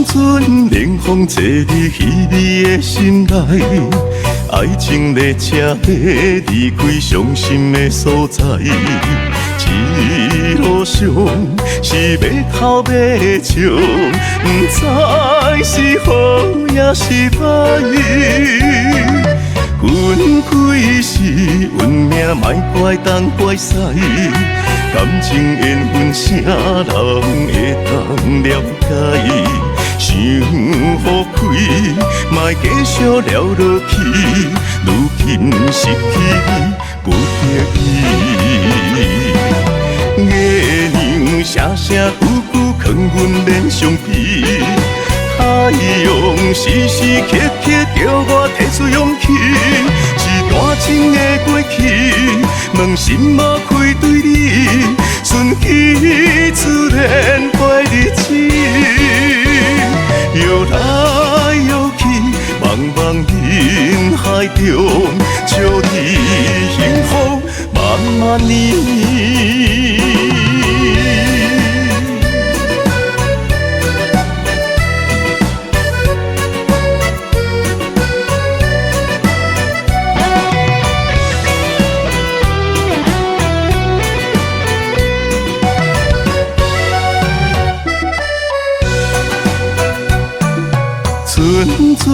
阵冷风坐伫稀微的心内，爱情列车要离开伤心的所在。一路上是要哭要笑，不知是好也是歹。分开时运命，莫怪东怪西。感情缘分啥人会当了解？想好开，莫继续聊落去，如今失去你不得已。月亮声声句句劝阮免伤悲，太阳时时刻刻叫我提出勇气。一段情的过去，问心无开对你，顺其自然过日子。摇来摇去，茫茫人海中，笑你幸福万万年。阵阵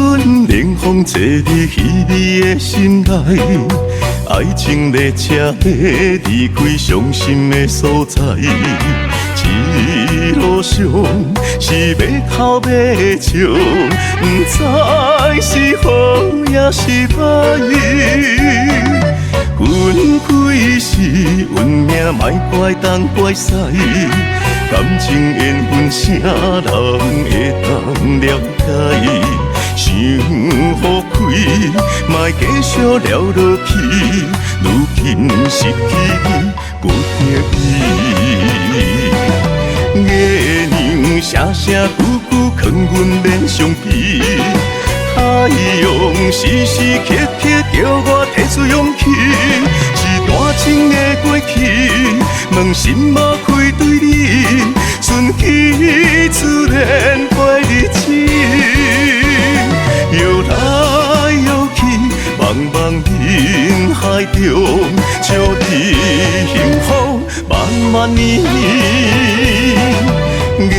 冷风坐伫稀微的心内，爱情列车要离开伤心的所在。一路上是要哭要笑，不知是好也是歹。分开时运命，莫怪东怪西。感情缘分啥人会当了解？想好开，莫继续聊落去，如今失去你不得已。月亮声声句句劝阮免伤悲，太阳时时刻刻叫我提出勇气。一段情的过去，问心无开对你，顺其自然过日子。摇来摇去，茫茫人海中，笑你幸福万万年。月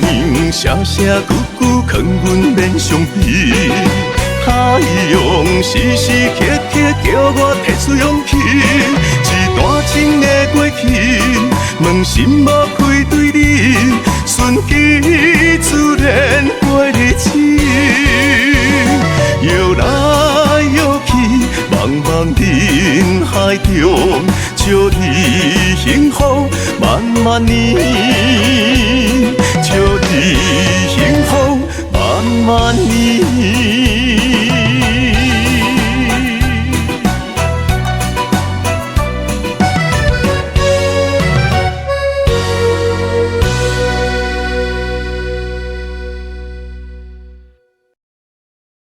亮声声句句劝阮免伤悲，太阳时时刻刻叫我提出勇气。一段情的过去，问心无开对你，顺其自然过日子。摇来摇去，茫茫人海中，祝你幸福万万年。